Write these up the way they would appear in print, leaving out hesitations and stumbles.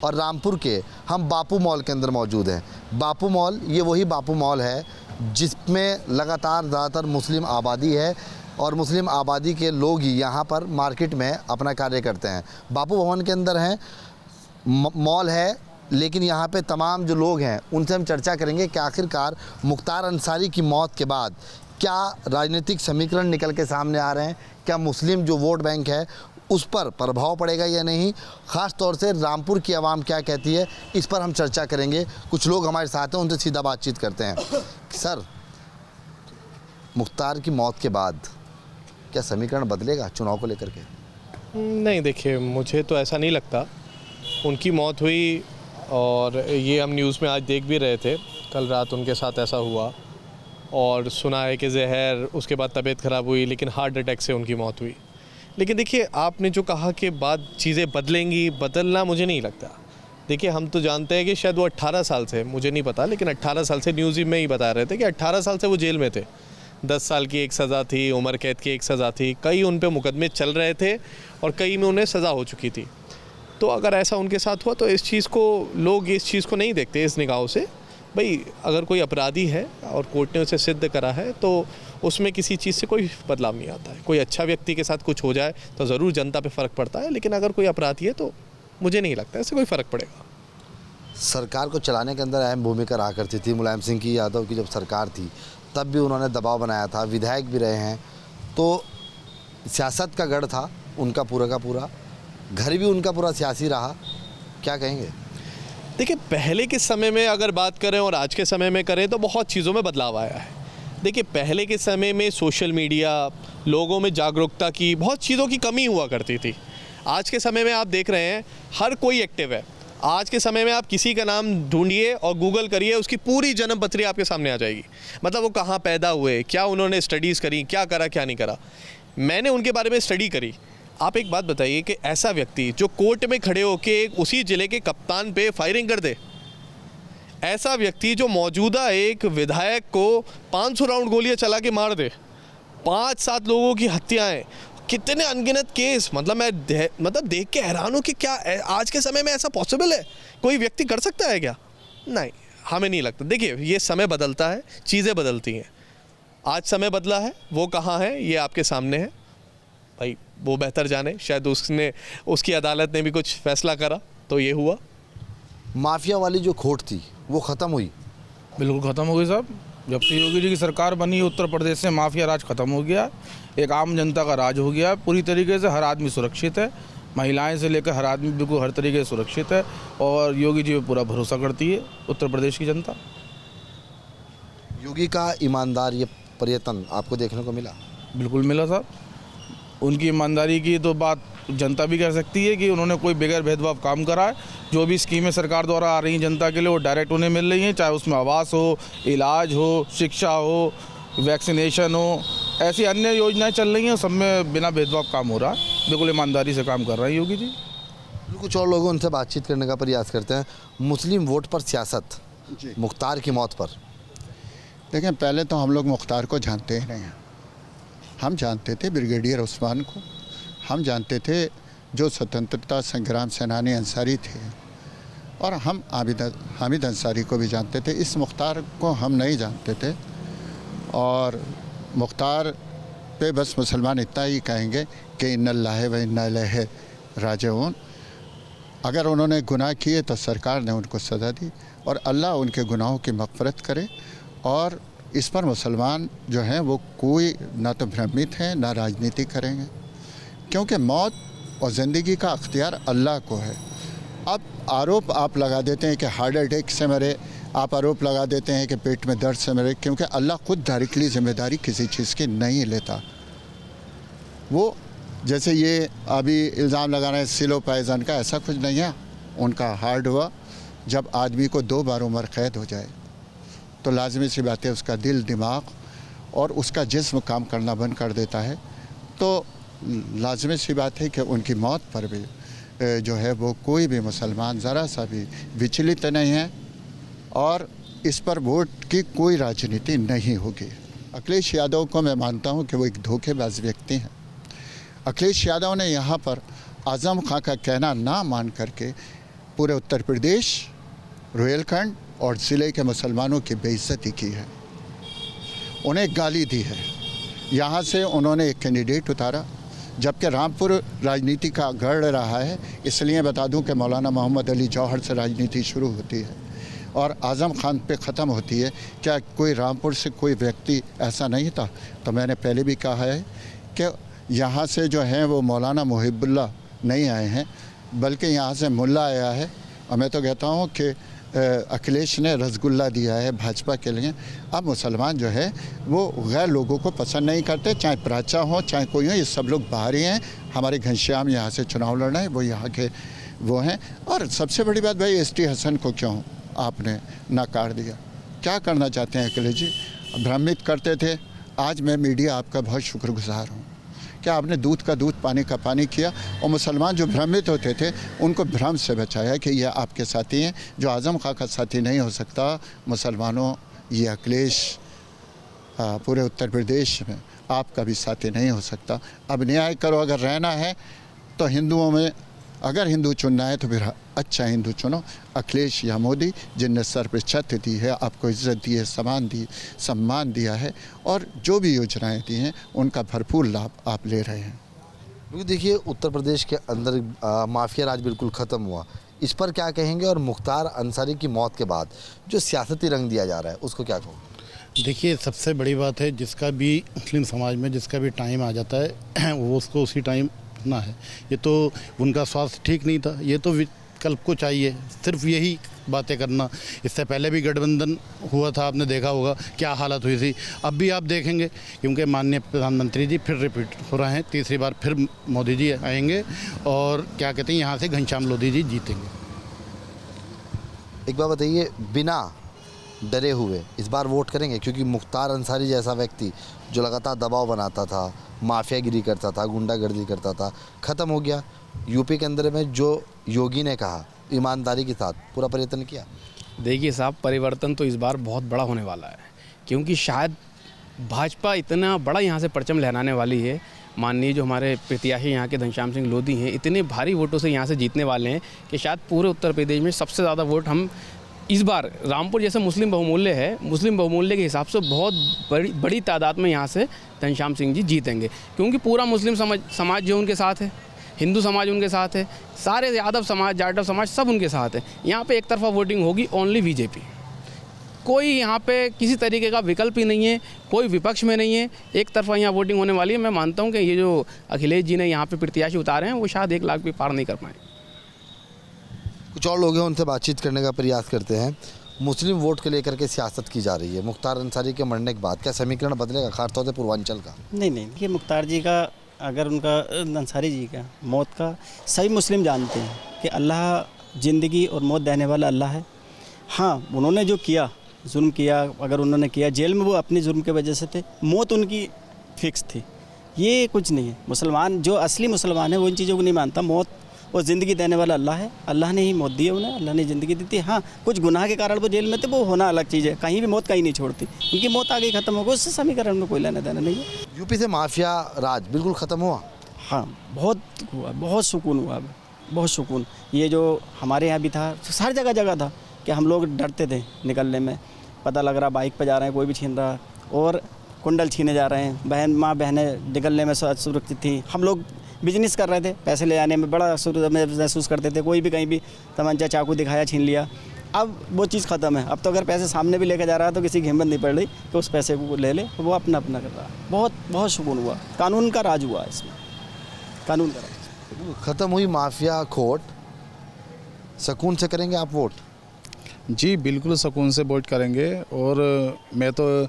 और रामपुर के हम बापू मॉल के अंदर मौजूद हैं। बापू मॉल ये वही बापू मॉल है जिसमें लगातार ज़्यादातर मुस्लिम आबादी है और मुस्लिम आबादी के लोग ही यहाँ पर मार्केट में अपना कार्य करते हैं। बापू भवन के अंदर हैं, मॉल है, लेकिन यहाँ पे तमाम जो लोग हैं उनसे हम चर्चा करेंगे कि आखिरकार मुख्तार अंसारी की मौत के बाद क्या राजनीतिक समीकरण निकल के सामने आ रहे हैं, क्या मुस्लिम जो वोट बैंक है उस पर प्रभाव पड़ेगा या नहीं, ख़ास तौर से रामपुर की आवाम क्या कहती है, इस पर हम चर्चा करेंगे। कुछ लोग हमारे साथ हैं, उनसे सीधा बातचीत करते हैं। सर, मुख्तार की मौत के बाद क्या समीकरण बदलेगा चुनाव को लेकर के? नहीं, देखिए मुझे तो ऐसा नहीं लगता। उनकी मौत हुई और ये हम न्यूज़ में आज देख भी रहे थे, कल रात उनके साथ ऐसा हुआ और सुना है कि जहर, उसके बाद तबीयत ख़राब हुई, लेकिन हार्ट अटैक से उनकी मौत हुई। लेकिन देखिए, आपने जो कहा कि बाद चीज़ें बदलेंगी, बदलना मुझे नहीं लगता। देखिए, हम तो जानते हैं कि शायद वो 18 साल से, मुझे नहीं पता, लेकिन 18 साल से न्यूज़ में ही बता रहे थे कि 18 साल से वो जेल में थे। 10 साल की एक सज़ा थी, उम्र कैद की एक सज़ा थी, कई उन पे मुकदमे चल रहे थे और कई में उन्हें सज़ा हो चुकी थी। तो अगर ऐसा उनके साथ हुआ तो इस चीज़ को लोग इस चीज़ को नहीं देखते इस निगाहों से। भाई, अगर कोई अपराधी है और कोर्ट ने उसे सिद्ध करा है तो उसमें किसी चीज़ से कोई बदलाव नहीं आता है। कोई अच्छा व्यक्ति के साथ कुछ हो जाए तो ज़रूर जनता पे फ़र्क पड़ता है, लेकिन अगर कोई अपराधी है तो मुझे नहीं लगता इससे कोई फ़र्क पड़ेगा। सरकार को चलाने के अंदर अहम भूमिका रहा करती थी। मुलायम सिंह की यादव की जब सरकार थी तब भी उन्होंने दबाव बनाया था, विधायक भी रहे हैं, तो सियासत का गढ़ था उनका पूरा का पूरा, घर भी उनका पूरा सियासी रहा। क्या कहेंगे? देखिए, पहले के समय में अगर बात करें और आज के समय में करें तो बहुत चीज़ों में बदलाव आया है। देखिए, पहले के समय में सोशल मीडिया, लोगों में जागरूकता की बहुत चीज़ों की कमी हुआ करती थी। आज के समय में आप देख रहे हैं हर कोई एक्टिव है। आज के समय में आप किसी का नाम ढूंढिए और गूगल करिए, उसकी पूरी जन्म पत्री आपके सामने आ जाएगी। मतलब वो कहाँ पैदा हुए, क्या उन्होंने स्टडीज़ करी, क्या करा क्या नहीं करा। मैंने उनके बारे में स्टडी करी। आप एक बात बताइए कि ऐसा व्यक्ति जो कोर्ट में खड़े होके उसी ज़िले के कप्तान पे फायरिंग कर दे, ऐसा व्यक्ति जो मौजूदा एक विधायक को 500 राउंड गोलियां चला के मार दे, 5-7 लोगों की हत्याएं, कितने अनगिनत केस, मतलब मैं देख के हैरान हूँ कि क्या आज के समय में ऐसा पॉसिबल है? कोई व्यक्ति कर सकता है क्या? नहीं, हमें नहीं लगता। देखिए, ये समय बदलता है, चीज़ें बदलती हैं। आज समय बदला है, वो कहाँ है ये आपके सामने है। भाई, वो बेहतर जाने, शायद उसकी अदालत ने भी कुछ फैसला करा तो ये हुआ। माफिया वाली जो खोट थी वो ख़त्म हुई? बिल्कुल ख़त्म हो गई साहब। जब से योगी जी की सरकार बनी, उत्तर प्रदेश से माफिया राज ख़त्म हो गया, एक आम जनता का राज हो गया। पूरी तरीके से हर आदमी सुरक्षित है, महिलाएं से लेकर हर आदमी बिल्कुल हर तरीके से सुरक्षित है और योगी जी पे पूरा भरोसा करती है उत्तर प्रदेश की जनता। योगी का ईमानदार ये प्रयत्न आपको देखने को मिला? बिल्कुल मिला साहब। उनकी ईमानदारी की तो बात जनता भी कह सकती है कि उन्होंने कोई बगैर भेदभाव काम करा है। जो भी स्कीमें सरकार द्वारा आ रही हैं जनता के लिए, वो डायरेक्ट उन्हें मिल रही हैं, चाहे उसमें आवास हो, इलाज हो, शिक्षा हो, वैक्सीनेशन हो, ऐसी अन्य योजनाएं चल रही हैं, सब में बिना भेदभाव काम हो रहा है। बिल्कुल ईमानदारी से काम कर रहे हैं योगी जी। कुछ और लोगों उनसे बातचीत करने का प्रयास करते हैं। मुस्लिम वोट पर सियासत, मुख्तार की मौत पर। देखें, पहले तो हम लोग मुख्तार को जानते ही नहीं हैं। हम जानते थे ब्रिगेडियर उस्मान को, हम जानते थे जो स्वतंत्रता संग्राम सेनानी अंसारी थे, और हम हामिद अंसारी को भी जानते थे। इस मुख्तार को हम नहीं जानते थे। और मुख्तार पे बस मुसलमान इतना ही कहेंगे कि इन्नल्लाह व इन्ना इलैहि राजिऊन। अगर उन्होंने गुनाह किए तो सरकार ने उनको सज़ा दी और अल्लाह उनके गुनाहों की मग़फ़िरत करे। और इस पर मुसलमान जो हैं वो कोई ना तो भ्रमित हैं ना राजनीति करेंगे, क्योंकि मौत और ज़िंदगी का अख्तियार अल्लाह को है। अब आरोप आप लगा देते हैं कि हार्ट अटैक से मरे, आप आरोप लगा देते हैं कि पेट में दर्द से मरे, क्योंकि अल्लाह खुद डायरेक्टली ज़िम्मेदारी किसी चीज़ की नहीं लेता। वो जैसे ये अभी इल्ज़ाम लगा रहे हैं सिलो पायजान का, ऐसा कुछ नहीं है। उनका हार्ट हुआ जब आदमी को 2 बार उम्र कैद हो जाए तो लाजमी सी बात है उसका दिल, दिमाग और उसका जिस्म काम करना बंद कर देता है। तो लाजमी सी बात है कि उनकी मौत पर भी जो है वो कोई भी मुसलमान ज़रा सा भी विचलित नहीं है और इस पर वोट की कोई राजनीति नहीं होगी। अखिलेश यादव को मैं मानता हूं कि वो एक धोखेबाज व्यक्ति हैं। अखिलेश यादव ने यहाँ पर आज़म खां का कहना ना मान करके पूरे उत्तर प्रदेश, रोहिलखंड और ज़िले के मुसलमानों की बेइज्जती की है, उन्हें गाली दी है। यहाँ से उन्होंने एक कैंडिडेट उतारा, जबकि रामपुर राजनीति का गढ़ रहा है। इसलिए बता दूं कि मौलाना मोहम्मद अली जौहर से राजनीति शुरू होती है और आज़म खान पे ख़त्म होती है। क्या कोई रामपुर से कोई व्यक्ति ऐसा नहीं था? तो मैंने पहले भी कहा है कि यहाँ से जो हैं वो मौलाना मुहिबुल्लाह नहीं आए हैं, बल्कि यहाँ से मुल्ला आया है। और मैं तो कहता हूँ कि अखिलेश ने रसगुल्ला दिया है भाजपा के लिए। अब मुसलमान जो है वो गैर लोगों को पसंद नहीं करते, चाहे प्राचा हो चाहे कोई हो, ये सब लोग बाहरी हैं। हमारे घनश्याम यहाँ से चुनाव लड़ रहे हैं, वो यहाँ के वो हैं। और सबसे बड़ी बात भाई, एसटी हसन को क्यों आपने नकार दिया? क्या करना चाहते हैं अखिलेश जी? भ्रमित करते थे। आज मैं मीडिया आपका बहुत शुक्रगुजार हूँ कि आपने दूध का दूध पानी का पानी किया और मुसलमान जो भ्रमित होते थे उनको भ्रम से बचाया कि ये आपके साथी हैं। जो आज़म खां का साथी नहीं हो सकता मुसलमानों, ये अखिलेश पूरे उत्तर प्रदेश में आपका भी साथी नहीं हो सकता। अब न्याय करो, अगर रहना है तो हिंदुओं में अगर हिंदू चुनना है तो फिर अच्छा हिंदू चुनो, अखिलेश या मोदी, जिनने सर पे छत दी है, आपको इज्जत दी है, सम्मान दिया है और जो भी योजनाएं दी हैं उनका भरपूर लाभ आप ले रहे हैं। क्योंकि देखिए उत्तर प्रदेश के अंदर माफिया राज बिल्कुल ख़त्म हुआ, इस पर क्या कहेंगे? और मुख्तार अंसारी की मौत के बाद जो सियासती रंग दिया जा रहा है उसको क्या कहोगे? देखिए, सबसे बड़ी बात है, जिसका भी मुस्लिम समाज में जिसका भी टाइम आ जाता है वो उसको उसी टाइम ना है। ये तो उनका स्वास्थ्य ठीक नहीं था, ये तो विकल्प को चाहिए सिर्फ यही बातें करना। इससे पहले भी गठबंधन हुआ था, आपने देखा होगा क्या हालत हुई थी। अब भी आप देखेंगे, क्योंकि माननीय प्रधानमंत्री जी फिर रिपीट हो रहे हैं, तीसरी बार फिर मोदी जी आएंगे और क्या कहते हैं, यहाँ से घनश्याम लोधी जी जीतेंगे। एक बात बताइए, बिना डरे हुए इस बार वोट करेंगे? क्योंकि मुख्तार अंसारी जैसा व्यक्ति जो लगातार दबाव बनाता था, माफियागिरी करता था, गुंडागर्दी करता था, ख़त्म हो गया। यूपी के अंदर में जो योगी ने कहा ईमानदारी के साथ पूरा प्रयत्न किया। देखिए साहब, परिवर्तन तो इस बार बहुत बड़ा होने वाला है, क्योंकि शायद भाजपा इतना बड़ा यहाँ से परचम लहराने वाली है। माननीय जो हमारे प्रत्याशी यहाँ के घनश्याम सिंह लोधी हैं, इतने भारी वोटों से यहाँ से जीतने वाले हैं कि शायद पूरे उत्तर प्रदेश में सबसे ज़्यादा वोट हम इस बार, रामपुर जैसे मुस्लिम बहुमूल्य है, मुस्लिम बहुमूल्य के हिसाब से बहुत बड़ी तादाद में यहाँ से घनश्याम सिंह जी जीतेंगे, क्योंकि पूरा मुस्लिम समाज जो उनके साथ है, हिंदू समाज उनके साथ है, सारे यादव समाज, जाटव समाज सब उनके साथ है। यहाँ पे एक तरफा वोटिंग होगी, ओनली बीजेपी। कोई यहाँ पे किसी तरीके का विकल्प ही नहीं है, कोई विपक्ष में नहीं है, एक तरफा यहाँ वोटिंग होने वाली है। मैं मानता हूँ कि ये जो अखिलेश जी ने यहाँ पे प्रत्याशी उतारे हैं वो शायद 1 लाख भी पार नहीं कर पाए। कुछ और लोग हैं, उनसे बातचीत करने का प्रयास करते हैं। मुस्लिम वोट को लेकर के सियासत की जा रही है। मुख्तार अंसारी के मरने के बाद क्या समीकरण बदलेगा, खासतौर से पूर्वांचल का? नहीं, ये मुख्तार जी का, अगर उनका अंसारी जी का मौत का सभी मुस्लिम जानते हैं कि अल्लाह ज़िंदगी और मौत देने वाला अल्लाह है। हाँ, उन्होंने जो किया, जुल्म किया, अगर उन्होंने किया, जेल में वो अपनी जुल्म की वजह से थे, मौत उनकी फिक्स थी। ये कुछ नहीं है। मुसलमान जो असली मुसलमान है वो इन चीज़ों को नहीं मानता। मौत और ज़िंदगी देने वाला अल्लाह है, अल्लाह ने ही मौत दी है उन्हें, अल्लाह ने ज़िंदगी दी थी। हाँ, कुछ गुनाह के कारण वो जेल में थे, वो होना अलग चीज़ है। कहीं भी मौत कहीं नहीं छोड़ती, उनकी मौत आ गई, ख़त्म हो गई, उससे समीकरण में कोई लेना देना नहीं है। यूपी से माफिया राज बिल्कुल ख़त्म हुआ? हाँ, बहुत हुआ, बहुत सुकून हुआ, बहुत सुकून। ये जो हमारे यहाँ भी था, हर जगह था कि हम लोग डरते थे निकलने में। पता लग रहा बाइक पर जा रहे हैं, कोई भी छीन रहा, और कुंडल छीने जा रहे हैं। माँ बहनें निकलने में सुरक्षित थी। हम लोग बिजनेस कर रहे थे, पैसे ले आने में बड़ा महसूस करते थे। कोई भी कहीं भी तमंचा चाकू दिखाया, छीन लिया। अब वो चीज़ ख़त्म है। अब तो अगर पैसे सामने भी लेकर जा रहा है तो किसी की हिम्मत नहीं पड़ रही कि उस पैसे को ले ले, तो वो अपना कर रहा है। बहुत सुकून हुआ, कानून का राज हुआ इसमें, कानून का राज। ख़त्म हुई माफिया खोट, सुकून से करेंगे आप वोट? जी बिल्कुल सुकून से वोट करेंगे। और मैं तो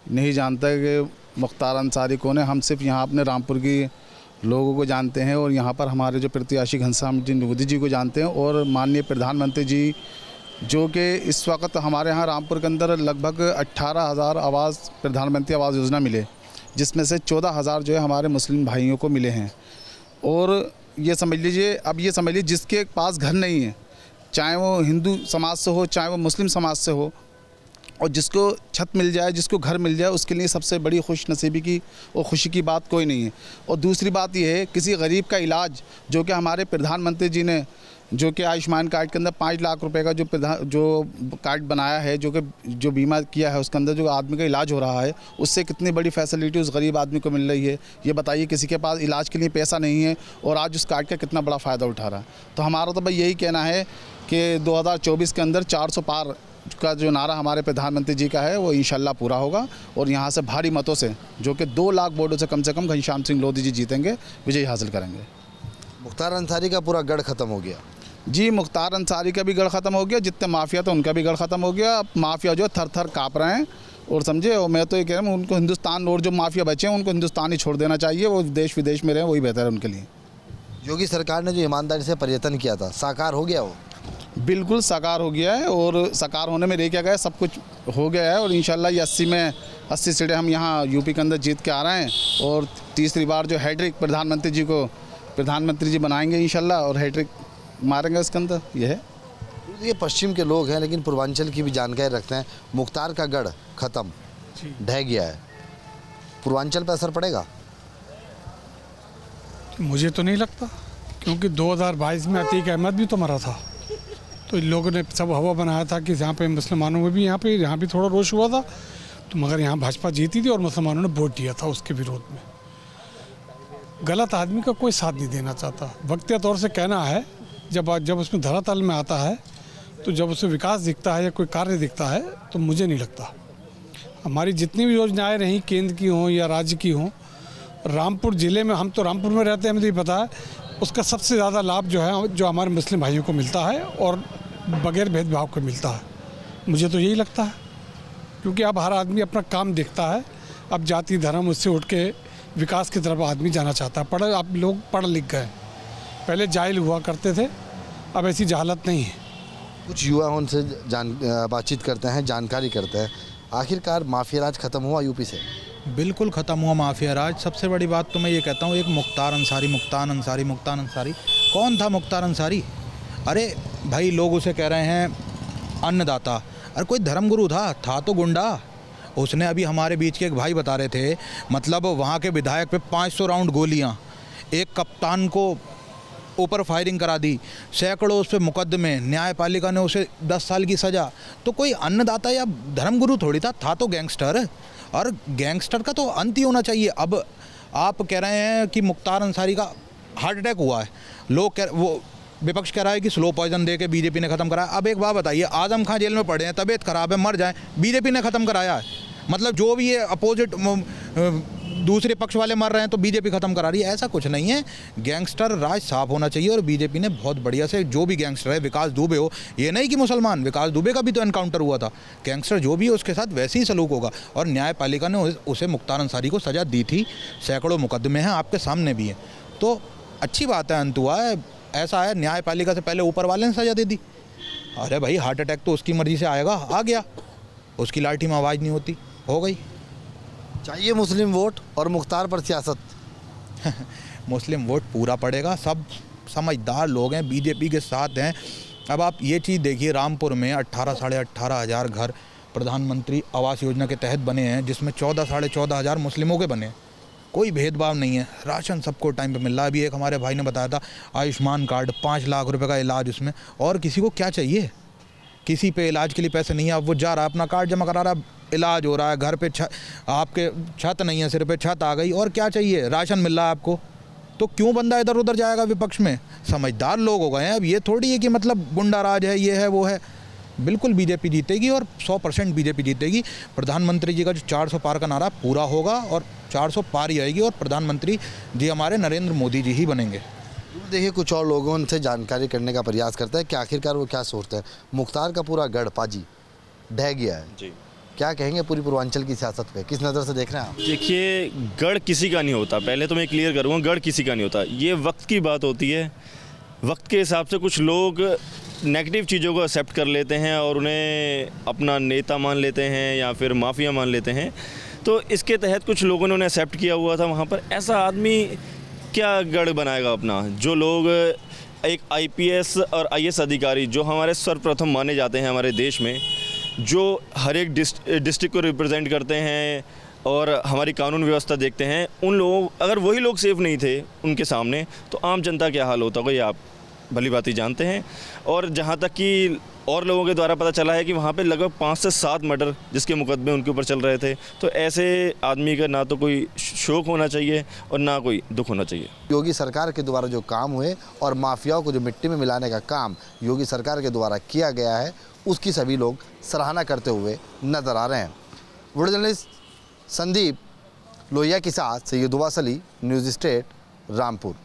नहीं जानता कि मुख्तार अंसारी कौन है। हम सिर्फ यहाँ अपने रामपुर की लोगों को जानते हैं और यहाँ पर हमारे जो प्रत्याशी घनश्याम जी लोधी जी को जानते हैं, और माननीय प्रधानमंत्री जी जो कि इस वक्त हमारे यहाँ रामपुर के अंदर लगभग 18,000 आवास, प्रधानमंत्री आवास योजना मिले, जिसमें से 14,000 जो है हमारे मुस्लिम भाइयों को मिले हैं। और ये समझ लीजिए, अब ये समझ लीजिए जिसके पास घर नहीं है, चाहे वो हिंदू समाज से हो चाहे वो मुस्लिम समाज से हो, और जिसको छत मिल जाए, जिसको घर मिल जाए, उसके लिए सबसे बड़ी खुश नसीबी की और खुशी की बात कोई नहीं है। और दूसरी बात यह है, किसी गरीब का इलाज जो कि हमारे प्रधानमंत्री जी ने जो कि आयुष्मान कार्ड के अंदर 5 लाख रुपए का जो कार्ड बनाया है, जो बीमा किया है, उसके अंदर जो आदमी का इलाज हो रहा है, उससे कितनी बड़ी फैसिलिटी उस गरीब आदमी को मिल रही है। ये बताइए, किसी के पास इलाज के लिए पैसा नहीं है और आज उस कार्ड का कितना बड़ा फ़ायदा उठा रहा है। तो हमारा तो भाई यही कहना है कि 2024 के अंदर 400 पार का जो नारा हमारे प्रधानमंत्री जी का है वो इंशाल्लाह पूरा होगा और यहाँ से भारी मतों से, जो कि 2 लाख वोटों से कम घनश्याम सिंह लोधी जी जीतेंगे, विजय हासिल करेंगे। मुख्तार अंसारी का पूरा गढ़ खत्म हो गया। जी, मुख्तार अंसारी का भी गढ़ ख़त्म हो गया, जितने माफिया थे उनका भी गढ़ ख़त्म हो गया। अब माफिया जो थर थर काँप रहे हैं और समझे, और मैं तो ये कह रहा हूँ उनको हिंदुस्तान, और जो माफिया बचे हैं उनको हिंदुस्तान ही छोड़ देना चाहिए। वो देश विदेश में रहें, वही बेहतर है उनके लिए। योगी सरकार ने जो ईमानदारी से पर्यटन किया था, साकार हो गया वो? बिल्कुल साकार हो गया है, और साकार होने में रह क्या गया, सब कुछ हो गया है। और इंशाल्लाह ये 80 सीटें हम यहाँ यूपी के अंदर जीत के आ रहे हैं और तीसरी बार जो हैट्रिक प्रधानमंत्री जी बनाएंगे इंशाल्लाह, और हैट्रिक मारेंगे उसके अंदर। ये है, ये पश्चिम के लोग हैं लेकिन पूर्वांचल की भी जानकारी रखते हैं। मुख्तार का गढ़ खत्म, ढह गया है, पूर्वांचल पर असर पड़ेगा? मुझे तो नहीं लगता, क्योंकि 2022 में अतीक अहमद भी तो मरा था, तो इन लोगों ने सब हवा बनाया था कि यहाँ पे मुसलमानों में भी यहाँ भी थोड़ा रोष हुआ था, तो मगर यहाँ भाजपा जीती थी और मुसलमानों ने वोट दिया था उसके विरोध में। गलत आदमी का कोई साथ नहीं देना चाहता। वक्तिया तौर से कहना है, जब उसमें धरातल में आता है, तो जब उसे विकास दिखता है या कोई कार्य दिखता है, तो मुझे नहीं लगता। हमारी जितनी भी योजनाएँ रहीं, केंद्र की हों या राज्य की हों, रामपुर ज़िले में, हम तो रामपुर में रहते हैं, हमें तो पता है, उसका सबसे ज़्यादा लाभ जो है जो हमारे मुस्लिम भाइयों को मिलता है और बगैर भेदभाव को मिलता है। मुझे तो यही लगता है, क्योंकि अब हर आदमी अपना काम देखता है। अब जाति धर्म उससे उठ के विकास की तरफ आदमी जाना चाहता है। अब लोग पढ़ लिख गए, पहले जाहिल हुआ करते थे, अब ऐसी जहालत नहीं है। कुछ युवा उनसे बातचीत करते हैं, जानकारी करते हैं। आखिरकार माफिया राज खत्म हुआ यूपी से? बिल्कुल ख़त्म हुआ माफिया राज। सबसे बड़ी बात तो मैं ये कहता हूँ, एक मुख्तार अंसारी। कौन था मुख्तार अंसारी? अरे भाई, लोग उसे कह रहे हैं अन्नदाता। अरे कोई धर्मगुरु था तो गुंडा। उसने अभी हमारे बीच के एक भाई बता रहे थे, मतलब वहाँ के विधायक पे 500 राउंड गोलियाँ, एक कप्तान को ऊपर फायरिंग करा दी, सैकड़ों उस पर मुकदमे, न्यायपालिका ने उसे 10 साल की सज़ा। तो कोई अन्नदाता या धर्मगुरु थोड़ी था तो गैंगस्टर। और गैंगस्टर का तो अंत ही होना चाहिए। अब आप कह रहे हैं कि मुख्तार अंसारी का हार्ट अटैक हुआ है, वो विपक्ष कह रहा है कि स्लो पॉइजन दे के बीजेपी ने ख़त्म कराया। अब एक बात बताइए, आजम खां जेल में पड़े हैं, तबीयत खराब है, मर जाए, बीजेपी ने ख़त्म कराया है। मतलब जो भी ये अपोजिट दूसरे पक्ष वाले मर रहे हैं तो बीजेपी ख़त्म करा रही है, ऐसा कुछ नहीं है। गैंगस्टर राज साफ होना चाहिए और बीजेपी ने बहुत बढ़िया से, जो भी गैंगस्टर है, विकास दुबे हो, ये नहीं कि मुसलमान, विकास दुबे का भी तो एनकाउंटर हुआ था। गैंगस्टर जो भी है उसके साथ वैसे ही सलूक होगा। और न्यायपालिका ने उसे मुख्तार अंसारी को सज़ा दी थी, सैकड़ों मुकदमे हैं, आपके सामने भी हैं, तो अच्छी बात है, अंत हुआ है। ऐसा है, न्यायपालिका से पहले ऊपर वाले ने सज़ा दे दी। अरे भाई, हार्ट अटैक तो उसकी मर्जी से आएगा, आ गया, उसकी लाठी में आवाज़ नहीं होती, हो गई। चाहिए मुस्लिम वोट और मुख्तार पर सियासत। मुस्लिम वोट पूरा पड़ेगा, सब समझदार लोग हैं, बीजेपी के साथ हैं। अब आप ये चीज़ देखिए, रामपुर में 18 साढ़े 18 हज़ार घर प्रधानमंत्री आवास योजना के तहत बने हैं, जिसमें 14 साढ़े 14 हज़ार मुस्लिमों के बने हैं। कोई भेदभाव नहीं है, राशन सबको टाइम पे मिल रहा है। अभी एक हमारे भाई ने बताया था, आयुष्मान कार्ड, 5 लाख रुपए का इलाज उसमें। और किसी को क्या चाहिए? किसी पे इलाज के लिए पैसे नहीं है, अब वो जा रहा है, अपना कार्ड जमा करा रहा है, इलाज हो रहा है, घर पे आपके छत नहीं है, सिर पे छत आ गई, और क्या चाहिए? राशन मिल रहा है आपको, तो क्यों बंदा इधर उधर जाएगा विपक्ष में? समझदार लोग हो गए हैं। अब ये थोड़ी है कि मतलब गुंडा राज है, ये है वो है। बिल्कुल बीजेपी जीतेगी और 100% बीजेपी जीतेगी। प्रधानमंत्री जी का जो 400 पार का नारा पूरा होगा और 400 पार ही आएगी और प्रधानमंत्री जी हमारे नरेंद्र मोदी जी ही बनेंगे। देखिए, कुछ और लोगों से जानकारी करने का प्रयास करता है कि आखिरकार वो क्या सोचते हैं। मुख्तार का पूरा गढ़ पाजी ढह गया है जी, क्या कहेंगे पूरी पूर्वांचल की सियासत पे, किस नज़र से देख रहे हैं आप? देखिए, गढ़ किसी का नहीं होता, पहले तो मैं क्लियर करूँगा, गढ़ किसी का नहीं होता। ये वक्त की बात होती है। वक्त के हिसाब से कुछ लोग नेगेटिव चीज़ों को एक्सेप्ट कर लेते हैं और उन्हें अपना नेता मान लेते हैं या फिर माफिया मान लेते हैं। तो इसके तहत कुछ लोगों ने उन्हें एक्सेप्ट किया हुआ था वहाँ पर। ऐसा आदमी क्या गढ़ बनाएगा अपना? जो लोग एक IPS और IAS अधिकारी जो हमारे सर्वप्रथम माने जाते हैं हमारे देश में, जो हर एक डिस्ट्रिक्ट को रिप्रेजेंट करते हैं और हमारी कानून व्यवस्था देखते हैं, उन लोगों, अगर वही लोग सेफ नहीं थे उनके सामने, तो आम जनता क्या हाल होता होगा ये आप भली भांति जानते हैं। और जहाँ तक कि और लोगों के द्वारा पता चला है कि वहाँ पे लगभग 5 से 7 मर्डर जिसके मुकदमे उनके ऊपर चल रहे थे। तो ऐसे आदमी का ना तो कोई शोक होना चाहिए और ना कोई दुख होना चाहिए। योगी सरकार के द्वारा जो काम हुए और माफियाओं को जो मिट्टी में मिलाने का काम योगी सरकार के द्वारा किया गया है, उसकी सभी लोग सराहना करते हुए नजर आ रहे हैं। वीडियो जर्नलिस्ट संदीप लोहिया के साथ सैयद उवास अली, न्यूज़ स्टेट, रामपुर।